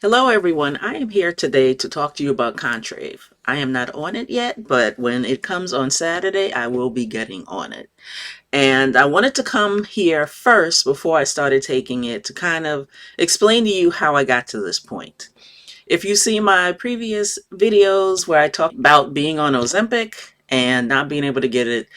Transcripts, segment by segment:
Hello everyone, I am here today to talk to you about Contrave. I am not on it yet, but when it comes on Saturday, I will be getting on it. And I wanted to come here first before I started taking it to kind of explain to you how I got to this point. If you see my previous videos where I talk about being on Ozempic and not being able to get it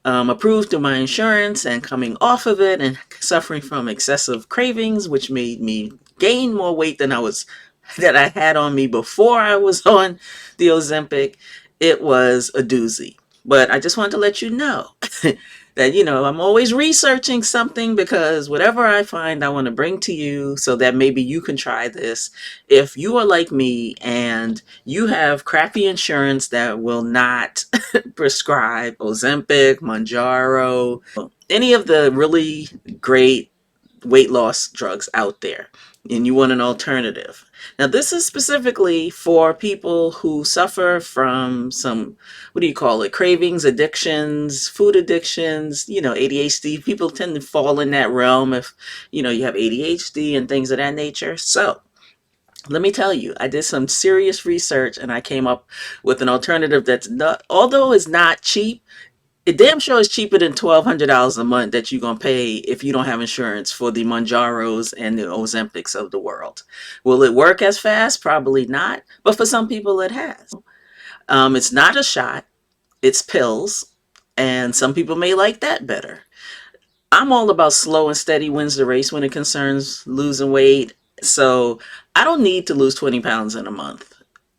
approved through my insurance and coming off of it and suffering from excessive cravings, which made me gain more weight than I had on me before I was on the Ozempic, it was a doozy. But I just wanted to let you know that, I'm always researching something because whatever I find, I want to bring to you so that maybe you can try this. If you are like me and you have crappy insurance that will not prescribe Ozempic, Mounjaro, any of the really great weight loss drugs out there, and you want an alternative. Now, this is specifically for people who suffer from some, what do you call it, cravings, addictions, food addictions, ADHD. People tend to fall in that realm if, you have ADHD and things of that nature. So, let me tell you, I did some serious research and I came up with an alternative that's not, although it's not cheap, it damn sure is cheaper than $1,200 a month that you're going to pay if you don't have insurance for the Mounjaros and the Ozempics of the world. Will it work as fast? Probably not. But for some people, it has. It's not a shot. It's pills. And some people may like that better. I'm all about slow and steady wins the race when it concerns losing weight. So I don't need to lose 20 pounds in a month.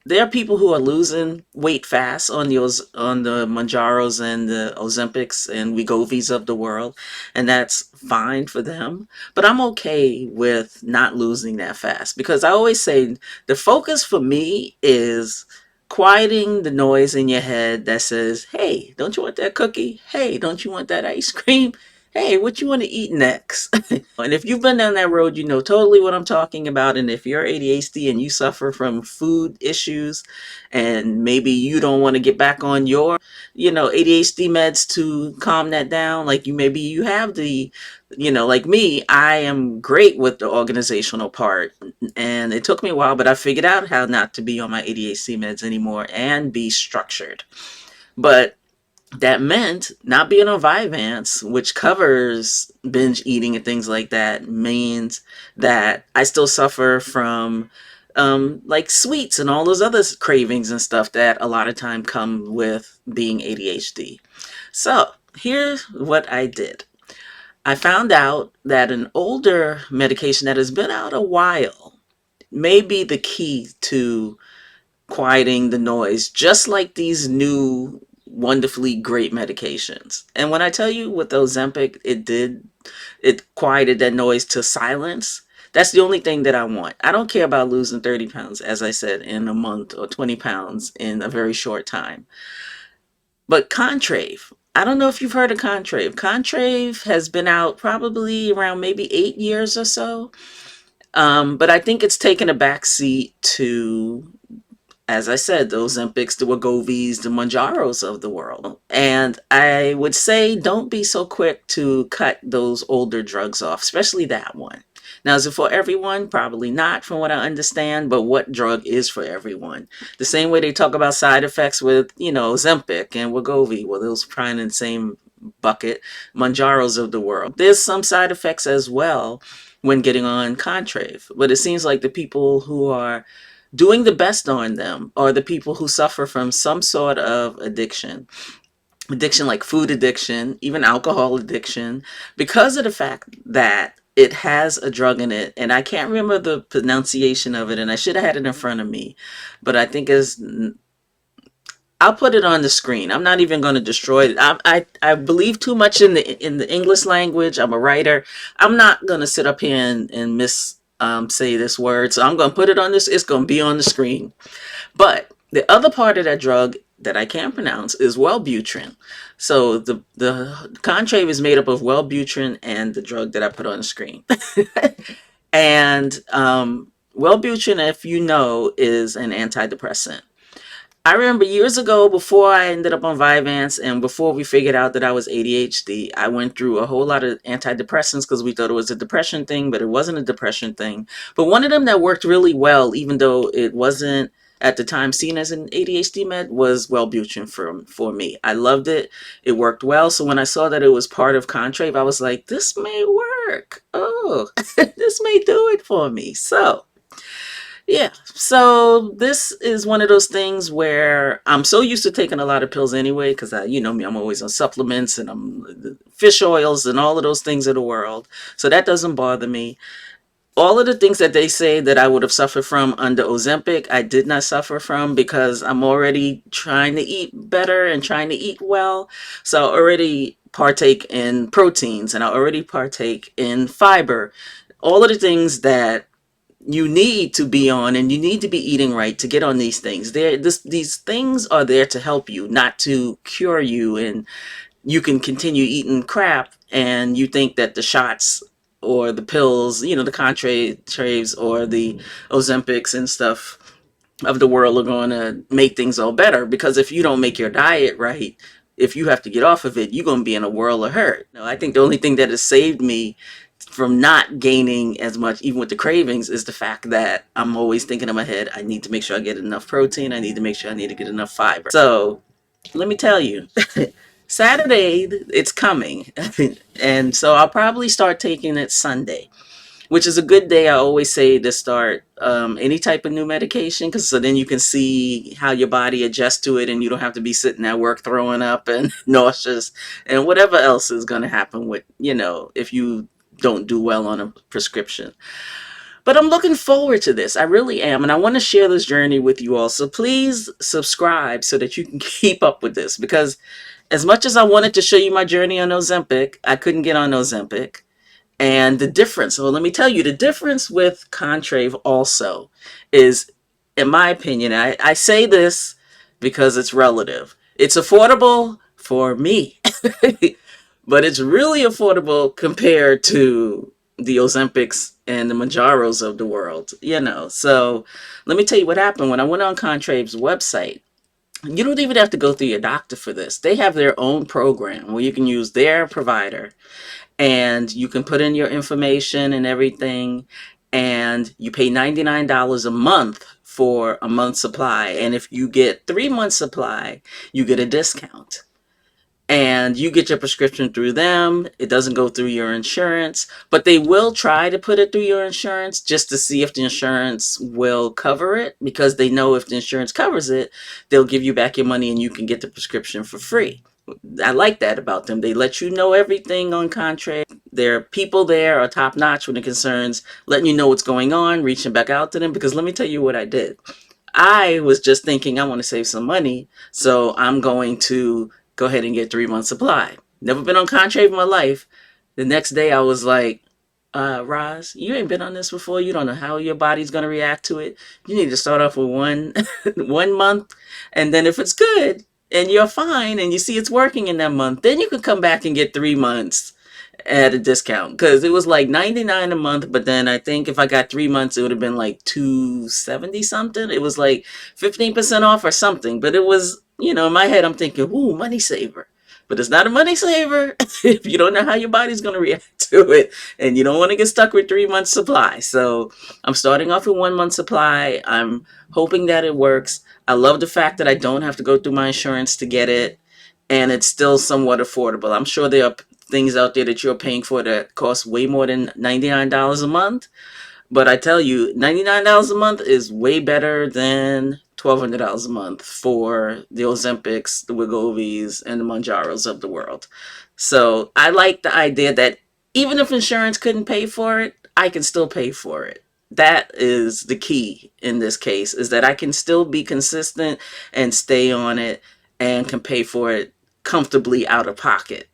There are people who are losing weight fast on the Mounjaros and the Ozempics and Wegovy's of the world, and that's fine for them. But I'm okay with not losing that fast because I always say the focus for me is quieting the noise in your head that says, "Hey, don't you want that cookie? Hey, don't you want that ice cream? Hey, what you want to eat next?" And if you've been down that road, you know totally what I'm talking about. And if you're ADHD and you suffer from food issues and maybe you don't want to get back on your, ADHD meds to calm that down, like maybe you have like me, I am great with the organizational part. And it took me a while, but I figured out how not to be on my ADHD meds anymore and be structured. But that meant not being on Vyvanse, which covers binge eating and things like that, means that I still suffer from like sweets and all those other cravings and stuff that a lot of time come with being ADHD. So here's what I did. I found out that an older medication that has been out a while may be the key to quieting the noise, just like these new wonderfully great medications. And when I tell you with Ozempic, it quieted that noise to silence. That's the only thing that I want. I don't care about losing 30 pounds, as I said, in a month or 20 pounds in a very short time. But Contrave, I don't know if you've heard of Contrave. Contrave has been out probably around maybe 8 years or so. But I think it's taken a backseat to, as I said, the Ozempics, the Wegovy's, the Mounjaros of the world. And I would say don't be so quick to cut those older drugs off, especially that one. Now, is it for everyone? Probably not, from what I understand, but what drug is for everyone? The same way they talk about side effects with, Ozempic and Wegovy, well, those probably in the same bucket, Mounjaros of the world. There's some side effects as well when getting on Contrave, but it seems like the people who are doing the best on them are the people who suffer from some sort of addiction. Addiction like food addiction, even alcohol addiction, because of the fact that it has a drug in it. And I can't remember the pronunciation of it, and I should have had it in front of me. But I think I'll put it on the screen. I'm not even going to destroy it. I believe too much in the English language. I'm a writer. I'm not going to sit up here and say this word. So I'm going to put it on this. It's going to be on the screen. But the other part of that drug that I can't pronounce is Wellbutrin. So the Contrave is made up of Wellbutrin and the drug that I put on the screen. And Wellbutrin, if you know, is an antidepressant. I remember years ago, before I ended up on Vyvanse and before we figured out that I was ADHD, I went through a whole lot of antidepressants because we thought it was a depression thing, but it wasn't a depression thing. But one of them that worked really well, even though it wasn't at the time seen as an ADHD med, was Wellbutrin for me. I loved it. It worked well. So when I saw that it was part of Contrave, I was like, this may work. Oh, this may do it for me. So yeah. So this is one of those things where I'm so used to taking a lot of pills anyway, because you know me, I'm always on supplements and I'm fish oils and all of those things of the world. So that doesn't bother me. All of the things that they say that I would have suffered from under Ozempic, I did not suffer from because I'm already trying to eat better and trying to eat well. So I already partake in proteins and I already partake in fiber. All of the things that you need to be on and you need to be eating right to get on these things. These things are there to help you, not to cure you. And you can continue eating crap and you think that the shots or the pills, you know, the Contraves or the Ozempics and stuff of the world are going to make things all better. Because if you don't make your diet right, if you have to get off of it, you're going to be in a world of hurt. You know, I think the only thing that has saved me from not gaining as much, even with the cravings, is the fact that I'm always thinking in my head, I need to make sure I get enough protein. I need to make sure I need to get enough fiber. So let me tell you, Saturday, it's coming. And so I'll probably start taking it Sunday, which is a good day. I always say to start any type of new medication, because so then you can see how your body adjusts to it and you don't have to be sitting at work throwing up and nauseous and whatever else is going to happen with, you know, if you don't do well on a prescription. But I'm looking forward to this. I really am. And I want to share this journey with you all. So please subscribe so that you can keep up with this. Because as much as I wanted to show you my journey on Ozempic, I couldn't get on Ozempic. And the difference, well, let me tell you, the difference with Contrave also is, in my opinion, I say this because it's relative. It's affordable for me, but it's really affordable compared to the Ozempics and the Manjaros of the world, you know. So let me tell you what happened when I went on Contrave's website. You don't even have to go through your doctor for this. They have their own program where you can use their provider and you can put in your information and everything, and you pay $99 a month for a month's supply. And if you get 3 months supply, you get a discount. And you get your prescription through them. It doesn't go through your insurance, but they will try to put it through your insurance just to see if the insurance will cover it, because they know if the insurance covers it, they'll give you back your money and you can get the prescription for free. I like that about them. They let you know everything on Contrave. Their people there are top notch when it concerns letting you know what's going on, reaching back out to them. Because let me tell you what I did. I was just thinking I want to save some money, so I'm going to go ahead and get 3 months supply. Never been on Contrave in my life. The next day I was like, Roz, you ain't been on this before. You don't know how your body's going to react to it. You need to start off with 1 month. And then if it's good and you're fine and you see it's working in that month, then you can come back and get 3 months at a discount, because it was like 99 a month, but then I think if I got 3 months it would have been like 270 something. It was like 15% off or something, but it was, you know, in my head I'm thinking, ooh, money saver. But it's not a money saver if you don't know how your body's going to react to it and you don't want to get stuck with 3 months supply. So I'm starting off with 1 month supply. I'm hoping that it works. I love the fact that I don't have to go through my insurance to get it, and it's still somewhat affordable. I'm sure there are things out there that you're paying for that cost way more than $99 a month. But I tell you, $99 a month is way better than $1,200 a month for the Ozempics, the Wegovy's, and the Manjaros of the world. So I like the idea that even if insurance couldn't pay for it, I can still pay for it. That is the key in this case, is that I can still be consistent and stay on it and can pay for it comfortably out of pocket.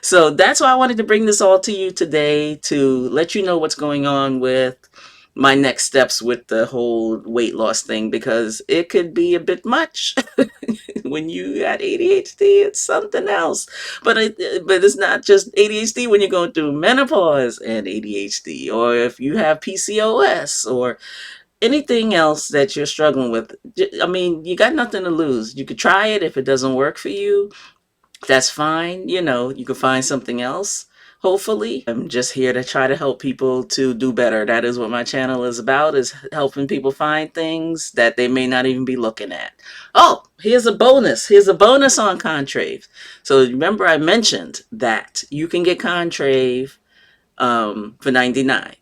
So that's why I wanted to bring this all to you today, to let you know what's going on with my next steps with the whole weight loss thing, because it could be a bit much. When you got ADHD, it's something else. But it's not just ADHD when you're going through menopause and ADHD, or if you have PCOS, or anything else that you're struggling with, I mean, you got nothing to lose. You could try it. If it doesn't work for you, that's fine. You know, you can find something else. Hopefully, I'm just here to try to help people to do better. That is what my channel is about, is helping people find things that they may not even be looking at. Oh, here's a bonus. Here's a bonus on Contrave. So remember I mentioned that you can get Contrave for 99.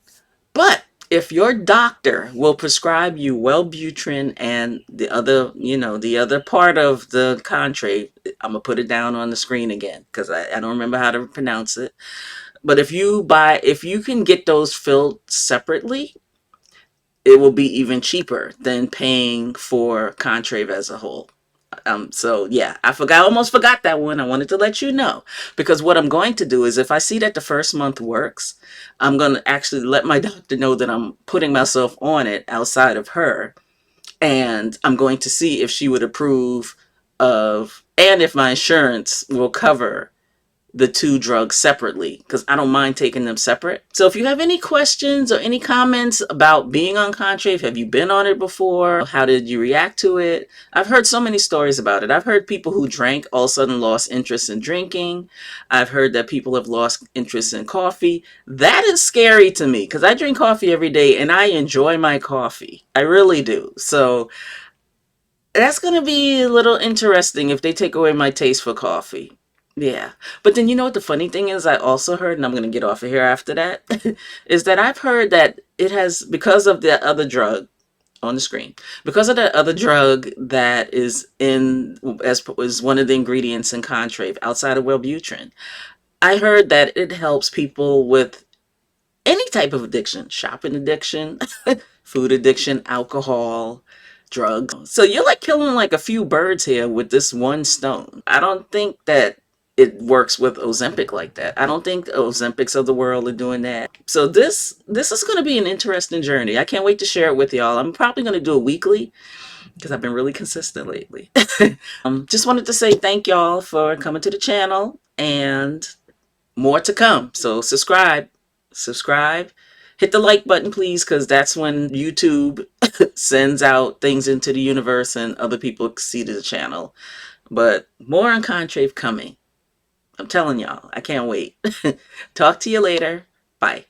But if your doctor will prescribe you Wellbutrin and the other, the other part of the Contrave, I'm gonna put it down on the screen again because I don't remember how to pronounce it. But if you can get those filled separately, it will be even cheaper than paying for Contrave as a whole. So yeah, almost forgot that one. I wanted to let you know because what I'm going to do is if I see that the first month works, I'm going to actually let my doctor know that I'm putting myself on it outside of her. And I'm going to see if she would approve and if my insurance will cover the two drugs separately because I don't mind taking them separate. So if you have any questions or any comments about being on Contrave, have you been on it before? How did you react to it? I've heard so many stories about it. I've heard people who drank all of a sudden lost interest in drinking. I've heard that people have lost interest in coffee. That is scary to me because I drink coffee every day and I enjoy my coffee. I really do. So that's going to be a little interesting if they take away my taste for coffee. Yeah. But then you know what the funny thing is I also heard, and I'm going to get off of here after that, is that I've heard that it has, because of the other drug on the screen, because of the other drug that is in, as is one of the ingredients in Contrave outside of Wellbutrin, I heard that it helps people with any type of addiction, shopping addiction, food addiction, alcohol, drugs. So you're like killing like a few birds here with this one stone. I don't think that it works with Ozempic like that. I don't think Ozempics of the world are doing that. So this is going to be an interesting journey. I can't wait to share it with y'all. I'm probably going to do it weekly because I've been really consistent lately. Just wanted to say thank y'all for coming to the channel and more to come. So subscribe, hit the like button, please, because that's when YouTube sends out things into the universe and other people see the channel. But more on Contrave coming. I'm telling y'all, I can't wait. Talk to you later. Bye.